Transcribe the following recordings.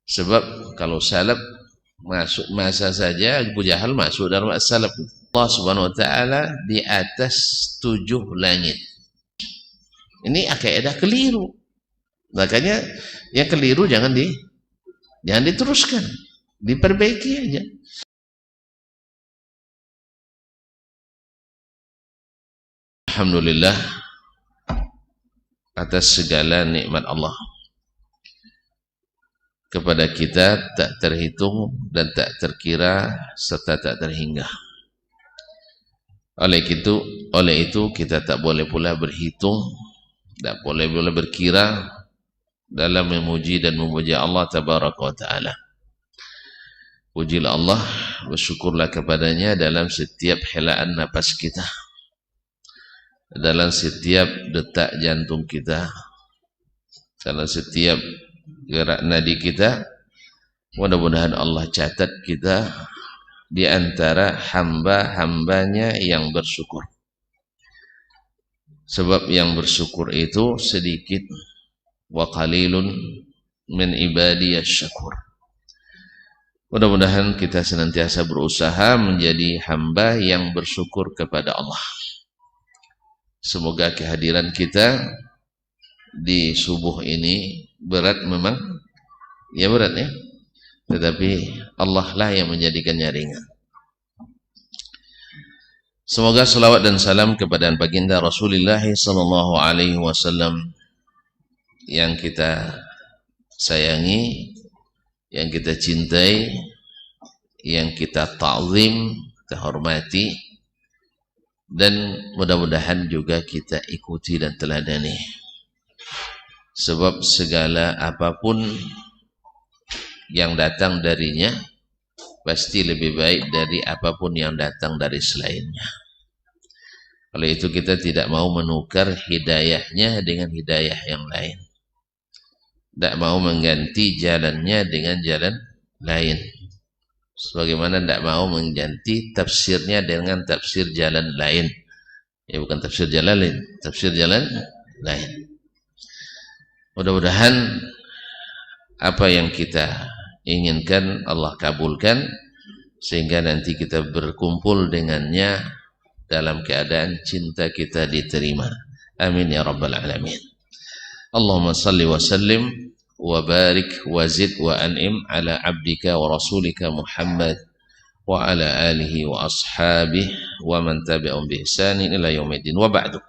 Sebab kalau salaf masuk masa saja, Abu Jahal masuk dalam as-salaf. Allah Subhanahu wa taala di atas 7 langit. Ini kaidah keliru. Makanya yang keliru jangan diteruskan, diperbaiki aja. Alhamdulillah atas segala nikmat Allah kepada kita tak terhitung dan tak terkira serta tak terhingga. Oleh itu kita tak boleh pula berhitung, tak boleh berkira dalam memuji dan memuja Allah tabaraka wa taala. Pujilah Allah, bersyukurlah kepadanya dalam setiap helaan nafas kita, dalam setiap detak jantung kita, dalam setiap gerak nadi kita. Mudah-mudahan Allah catat kita di antara hamba-hambanya yang bersyukur. Sebab yang bersyukur itu sedikit, wa qalilun min ibadiyasy syakur. Mudah-mudahan kita senantiasa berusaha menjadi hamba yang bersyukur kepada Allah. Semoga kehadiran kita di subuh ini berat memang, ya berat ya, tetapi Allah lah yang menjadikannya ringan. Semoga salawat dan salam kepada baginda Rasulullah sallallahu alaihi wasallam yang kita sayangi, yang kita cintai, yang kita ta'zim, kita hormati, dan mudah-mudahan juga kita ikuti dan teladani. Sebab segala apapun yang datang darinya pasti lebih baik dari apapun yang datang dari selainnya. Oleh itu kita tidak mau menukar hidayahnya dengan hidayah yang lain, tidak mau mengganti jalannya dengan jalan lain, sebagaimana tidak mau mengganti tafsirnya dengan tafsir jalan lain. Ya, bukan tafsir jalan lain, tafsir jalan lain. Mudah-mudahan apa yang kita inginkan Allah kabulkan, sehingga nanti kita berkumpul dengannya dalam keadaan cinta kita diterima. Amin ya rabbal alamin. Allahumma salli wa sallim wa barik wa zid wa an'im ala abdika wa rasulika Muhammad wa ala alihi wa ashabihi wa man tabi'um bi ihsanin ila yaumiddin, wa ba'du.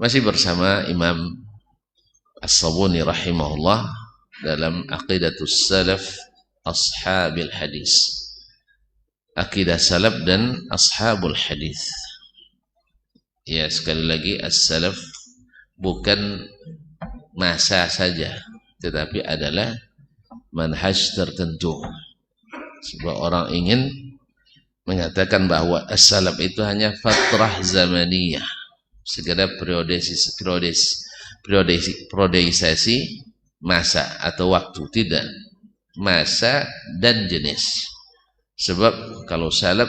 Masih bersama Imam As-Sabuni rahimahullah dalam Aqidatus Salaf Ashabil Hadis, akidah salaf dan ashabul hadis. Ya, sekali lagi as-salaf bukan masa saja, tetapi adalah manhaj tertentu. Sebab orang ingin mengatakan bahwa as-salaf itu hanya fatrah zamaniyah, sekedar periodisasi masa atau waktu. Tidak, masa dan jenis. Sebab kalau salaf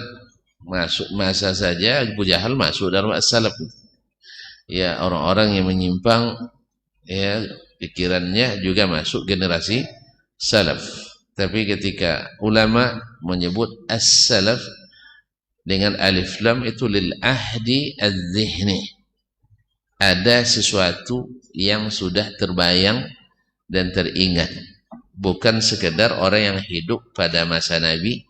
masuk masa saja, Abu Jahal masuk dalam as-salaf. Ya, orang-orang yang menyimpang, ya, pikirannya juga masuk generasi salaf. Tapi ketika ulama menyebut as-salaf dengan alif lam, itu lil ahdi az-zihni, ada sesuatu yang sudah terbayang dan teringat, bukan sekedar orang yang hidup pada masa Nabi.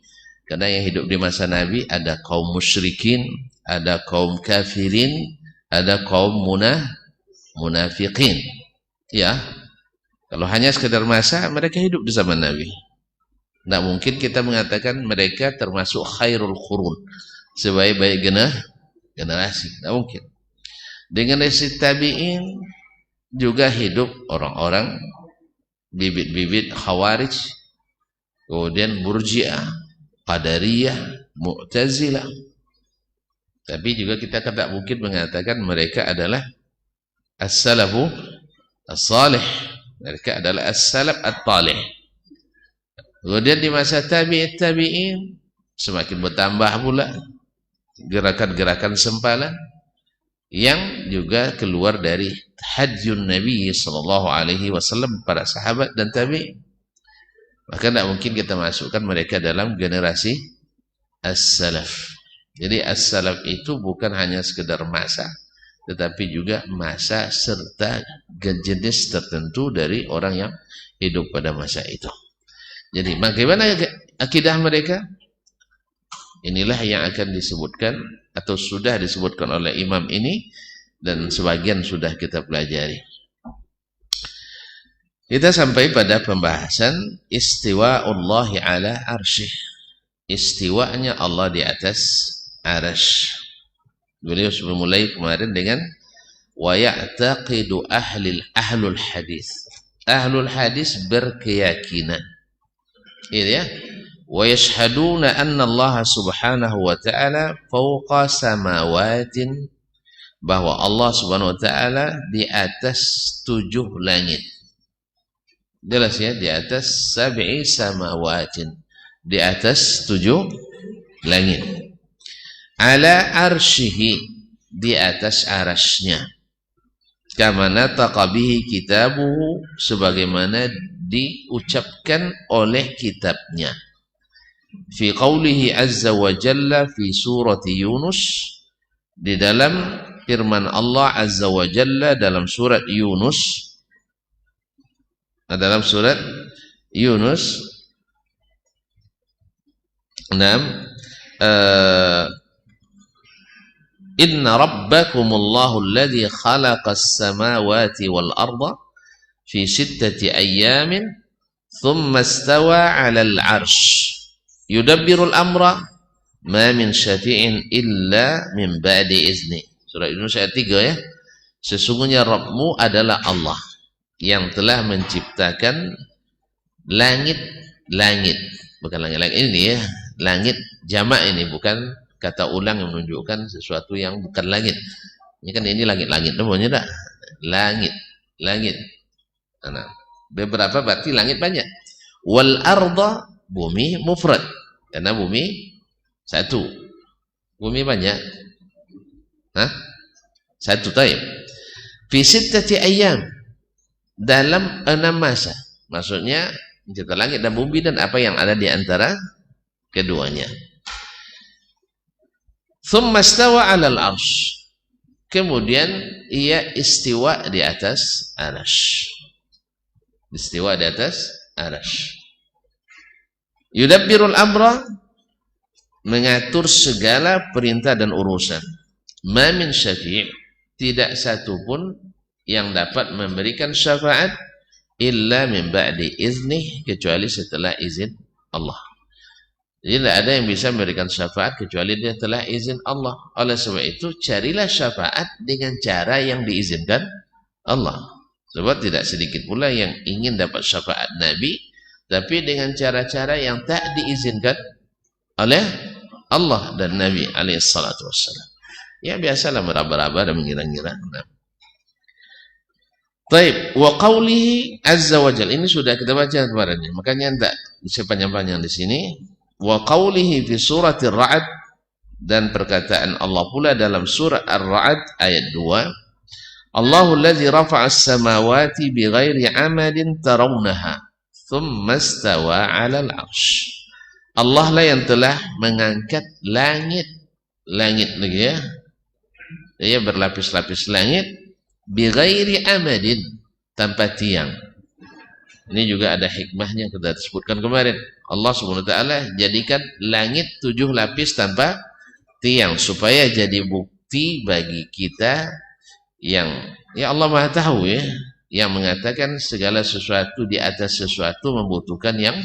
Karena yang hidup di masa Nabi ada kaum musyrikin, ada kaum kafirin, ada kaum munafiqin. Ya, kalau hanya sekedar masa, mereka hidup di zaman Nabi. Tidak mungkin kita mengatakan mereka termasuk khairul qurun, sebaik-baik generasi. Tidak mungkin. Dengan generasi tabi'in juga hidup orang-orang bibit-bibit khawarij, kemudian murji'ah, qadariyah, mu'tazilah. Tapi juga kita tidak mungkin mengatakan mereka adalah as-salafu as-salih. Mereka adalah as-salaf at-talih. Kemudian di masa tabi'in semakin bertambah pula gerakan-gerakan sempalan yang juga keluar dari hadjun Nabi sallallahu alaihi wasallam, para sahabat dan tabi'in. Maka tidak mungkin kita masukkan mereka dalam generasi as-salaf. Jadi as-salaf itu bukan hanya sekedar masa, tetapi juga masa serta jenis tertentu dari orang yang hidup pada masa itu. Jadi bagaimana akidah mereka? Inilah yang akan disebutkan atau sudah disebutkan oleh imam ini, dan sebagian sudah kita pelajari. Kita sampai pada pembahasan istiwa'ullahi ala arsyih. Istiwa'nya Allah di atas arasy. Beliau sebelum mulai kemarin dengan wa ya'taqidu ahlul hadis. Ahlul hadis berkeyakinan. Gitu ya. Wa yashhaduna anna Allah subhanahu wa ta'ala fawqa samawatin, bahwa Allah subhanahu wa ta'ala di atas 7 langit. Jelas ya, di atas sab'i samawatin, di atas 7 langit. Ala arsyihi, di atas arasnya. Kama nataqa bihi kitabuhu, sebagaimana diucapkan oleh kitabnya. Fi qawlihi azza wa jalla fi surati Yunus, di dalam firman Allah azza wa jalla dalam surat Yunus. Dalam surat Yunus 6, inna rabbakumullahu alladhi khalaqas samawati wal arda fi 6 ayyamin thumma istawa 'alal 'arsy yudabbirul amra ma min syafi'in illa min ba'di izni. Surah Yunus ayat 3 ya. Sesungguhnya Rabbmu adalah Allah yang telah menciptakan langit-langit, bukan langit-langit ini ya, langit jamak ini, bukan kata ulang yang menunjukkan sesuatu yang bukan langit. Ini kan ini langit-langit, namanya tak? Langit. Nah, beberapa berarti langit banyak. Wal arda, bumi mufrad, karena bumi satu. Bumi banyak. Hah? Satu taib. Fi 6 ayyam, dalam 6 masa. Maksudnya mencipta langit dan bumi dan apa yang ada di antara keduanya. Thumma istawa 'alal 'arsy, kemudian ia istiwa di atas arasy. Istiwa di atas arasy. Yudabbirul amra, mengatur segala perintah dan urusan. Ma min syafi', tidak satu pun yang dapat memberikan syafaat illa min ba'di iznih, kecuali setelah izin Allah. Jadi tidak ada yang bisa memberikan syafaat kecuali dia telah izin Allah. Oleh sebab itu carilah syafaat dengan cara yang diizinkan Allah. Sebab tidak sedikit pula yang ingin dapat syafaat Nabi, tapi dengan cara-cara yang tak diizinkan oleh Allah dan Nabi alaihissalatu wassalam. Ya biasalah meraba-raba dan mengira-ngira. Taib, wa qawlihi azza wa jalla, ini sudah kita baca kemarin, makanya tidak sepanjang-panjang di sini. Wa qawlihi fi surati Ar-Ra'd, dan perkataan Allah pula dalam surah Ar-Ra'd ayat 2. Allahu allazi rafa'a as-samawati bighairi 'amadin tarawnaha thumma istawa 'alal 'arsy. Allah lah yang telah mengangkat langit lagi ya. Dia berlapis-lapis langit bighairi amadin, tanpa tiang. Ini juga ada hikmahnya kita sebutkan kemarin. Allah Subhanahu wa taala jadikan langit 7 lapis tanpa tiang supaya jadi bukti bagi kita yang ya Allah Maha tahu ya, yang mengatakan segala sesuatu di atas sesuatu membutuhkan yang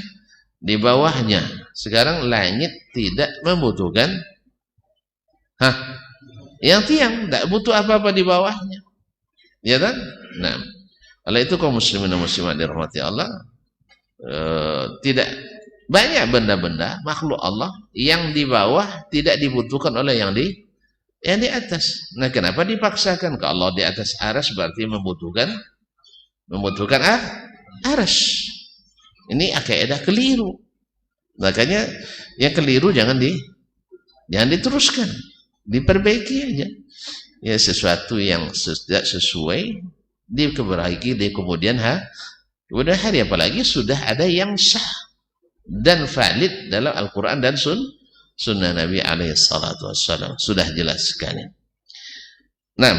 di bawahnya. Sekarang langit tidak membutuhkan yang tiang, tidak butuh apa-apa di bawahnya. Ya kan? Nah, oleh itu kaum muslimin dan muslimat dirahmati Allah, tidak banyak benda-benda makhluk Allah yang di bawah tidak dibutuhkan oleh yang di atas. Nah, kenapa dipaksakan? Ke Allah di atas aras berarti membutuhkan aras. Ini kaidah keliru. Makanya yang keliru jangan diteruskan, diperbaiki aja. Ya, sesuatu yang tidak sesuai diperbaiki, kemudian hari, apalagi sudah ada yang sah. dan valid dalam Al-Quran dan sunnah Nabi alaihi salatu wassalam. Sudah jelas sekali. Nah,